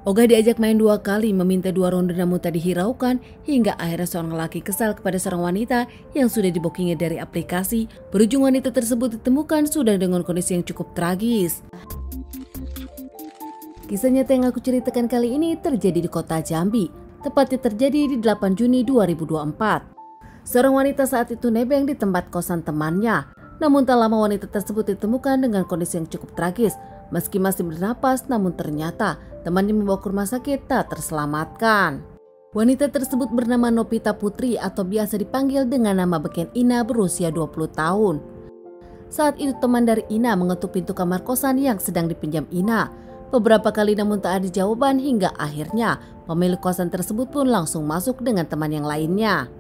Oga diajak main 2 kali, meminta 2 ronde namun tak dihiraukan, hingga akhirnya seorang lelaki kesal kepada seorang wanita yang sudah dibookingnya dari aplikasi. Berujung wanita tersebut ditemukan sudah dengan kondisi yang cukup tragis. Kisah nyata yang aku ceritakan kali ini terjadi di kota Jambi, tepatnya terjadi di 8 Juni 2024. Seorang wanita saat itu nebeng di tempat kosan temannya, namun tak lama wanita tersebut ditemukan dengan kondisi yang cukup tragis. Meski masih bernapas, namun ternyata temannya membawa ke rumah sakit tak terselamatkan. Wanita tersebut bernama Novita Putri atau biasa dipanggil dengan nama beken Ina, berusia 20 tahun. Saat itu teman dari Ina mengetuk pintu kamar kosan yang sedang dipinjam Ina. Beberapa kali namun tak ada jawaban, hingga akhirnya pemilik kosan tersebut pun langsung masuk dengan teman yang lainnya.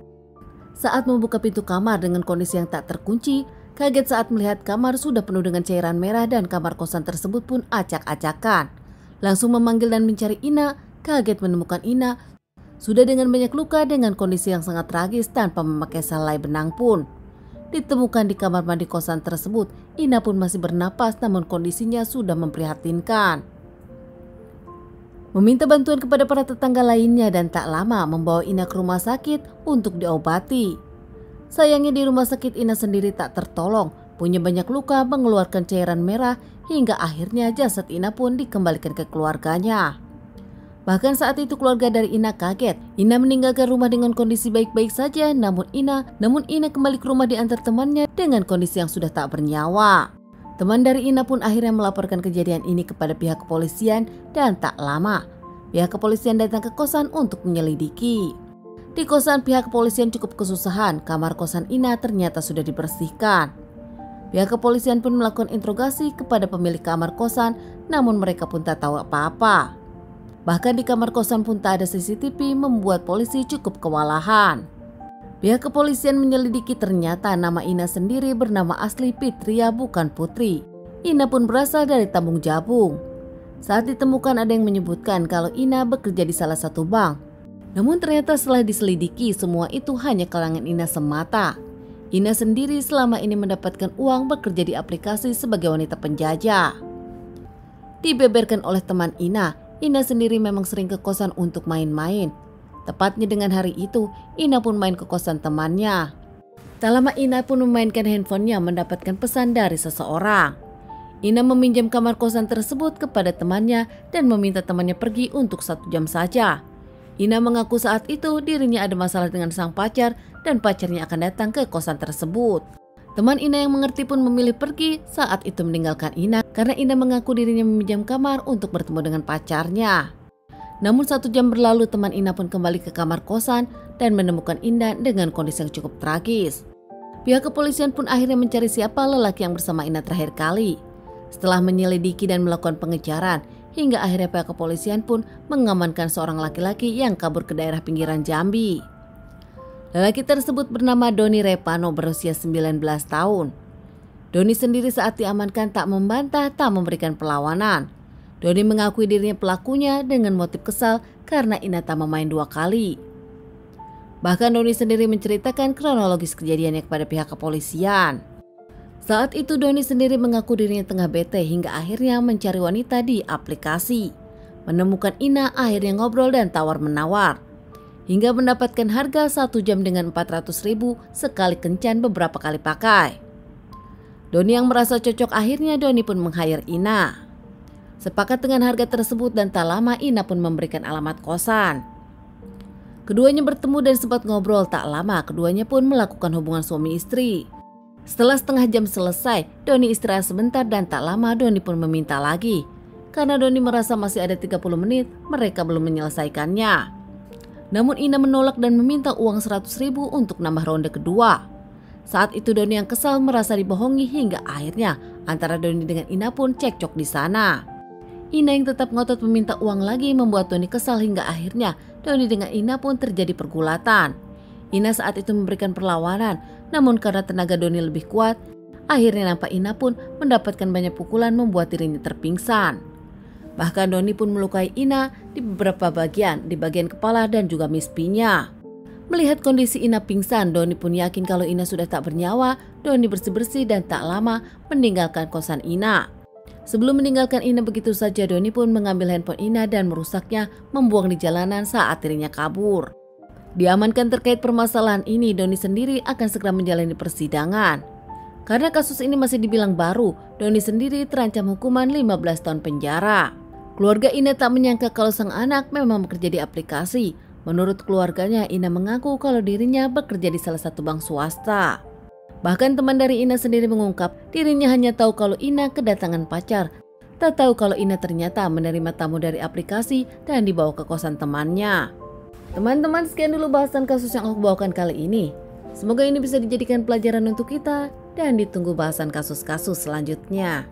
Saat membuka pintu kamar dengan kondisi yang tak terkunci, kaget saat melihat kamar sudah penuh dengan cairan merah dan kamar kosan tersebut pun acak-acakan. Langsung memanggil dan mencari Ina, kaget menemukan Ina sudah dengan banyak luka dengan kondisi yang sangat tragis tanpa memakai selai benang pun. Ditemukan di kamar mandi kosan tersebut, Ina pun masih bernapas namun kondisinya sudah memprihatinkan. Meminta bantuan kepada para tetangga lainnya dan tak lama membawa Ina ke rumah sakit untuk diobati. Sayangnya di rumah sakit Ina sendiri tak tertolong, punya banyak luka, mengeluarkan cairan merah, hingga akhirnya jasad Ina pun dikembalikan ke keluarganya. Bahkan saat itu keluarga dari Ina kaget. Ina meninggalkan rumah dengan kondisi baik-baik saja, namun Ina kembali ke rumah diantar temannya dengan kondisi yang sudah tak bernyawa. Teman dari Ina pun akhirnya melaporkan kejadian ini kepada pihak kepolisian dan tak lama pihak kepolisian datang ke kosan untuk menyelidiki. Di kosan pihak kepolisian cukup kesusahan, kamar kosan Ina ternyata sudah dibersihkan. Pihak kepolisian pun melakukan interogasi kepada pemilik kamar kosan, namun mereka pun tak tahu apa-apa. Bahkan di kamar kosan pun tak ada CCTV, membuat polisi cukup kewalahan. Pihak kepolisian menyelidiki, ternyata nama Ina sendiri bernama asli Fitria, bukan Putri. Ina pun berasal dari Tambung Jabung. Saat ditemukan ada yang menyebutkan kalau Ina bekerja di salah satu bank. Namun ternyata setelah diselidiki, semua itu hanya kalangan Ina semata. Ina sendiri selama ini mendapatkan uang bekerja di aplikasi sebagai wanita penjajah. Dibeberkan oleh teman Ina sendiri memang sering ke kosan untuk main-main. Tepatnya dengan hari itu, Ina pun main ke kosan temannya. Tak lama Ina pun memainkan handphonenya mendapatkan pesan dari seseorang. Ina meminjam kamar kosan tersebut kepada temannya dan meminta temannya pergi untuk 1 jam saja. Ina mengaku saat itu dirinya ada masalah dengan sang pacar dan pacarnya akan datang ke kosan tersebut. Teman Ina yang mengerti pun memilih pergi saat itu meninggalkan Ina karena Ina mengaku dirinya meminjam kamar untuk bertemu dengan pacarnya. Namun 1 jam berlalu, teman Ina pun kembali ke kamar kosan dan menemukan Ina dengan kondisi yang cukup tragis. Pihak kepolisian pun akhirnya mencari siapa lelaki yang bersama Ina terakhir kali. Setelah menyelidiki dan melakukan pengejaran, hingga akhirnya pihak kepolisian pun mengamankan seorang laki-laki yang kabur ke daerah pinggiran Jambi. Lelaki tersebut bernama Doni Repano, berusia 19 tahun. Doni sendiri saat diamankan tak membantah, tak memberikan perlawanan. Doni mengakui dirinya pelakunya dengan motif kesal karena Ina tak memain 2 kali. Bahkan Doni sendiri menceritakan kronologis kejadiannya kepada pihak kepolisian. Saat itu Doni sendiri mengaku dirinya tengah bete hingga akhirnya mencari wanita di aplikasi. Menemukan Ina, akhirnya ngobrol dan tawar-menawar. Hingga mendapatkan harga 1 jam dengan 400.000 sekali kencan beberapa kali pakai. Doni yang merasa cocok, akhirnya Doni pun meng-hire Ina. Sepakat dengan harga tersebut dan tak lama Ina pun memberikan alamat kosan. Keduanya bertemu dan sempat ngobrol, tak lama keduanya pun melakukan hubungan suami istri. Setelah setengah jam selesai, Doni istirahat sebentar dan tak lama Doni pun meminta lagi. Karena Doni merasa masih ada 30 menit mereka belum menyelesaikannya. Namun Ina menolak dan meminta uang 100.000 untuk nambah ronde kedua. Saat itu Doni yang kesal merasa dibohongi hingga akhirnya antara Doni dengan Ina pun cekcok di sana. Ina yang tetap ngotot meminta uang lagi membuat Doni kesal hingga akhirnya Doni dengan Ina pun terjadi pergulatan. Ina saat itu memberikan perlawanan, namun karena tenaga Doni lebih kuat, akhirnya nampak Ina pun mendapatkan banyak pukulan membuat dirinya terpingsan. Bahkan Doni pun melukai Ina di beberapa bagian, di bagian kepala dan juga mispinya. Melihat kondisi Ina pingsan, Doni pun yakin kalau Ina sudah tak bernyawa. Doni bersih-bersih dan tak lama meninggalkan kosan Ina. Sebelum meninggalkan Ina begitu saja, Doni pun mengambil handphone Ina dan merusaknya, membuang di jalanan saat dirinya kabur. Diamankan terkait permasalahan ini, Doni sendiri akan segera menjalani persidangan. Karena kasus ini masih dibilang baru, Doni sendiri terancam hukuman 15 tahun penjara. Keluarga Ina tak menyangka kalau sang anak memang bekerja di aplikasi. Menurut keluarganya, Ina mengaku kalau dirinya bekerja di salah satu bank swasta. Bahkan teman dari Ina sendiri mengungkap dirinya hanya tahu kalau Ina kedatangan pacar. Tak tahu kalau Ina ternyata menerima tamu dari aplikasi dan dibawa ke kosan temannya. Teman-teman, sekian dulu bahasan kasus yang aku bawakan kali ini. Semoga ini bisa dijadikan pelajaran untuk kita dan ditunggu bahasan kasus-kasus selanjutnya.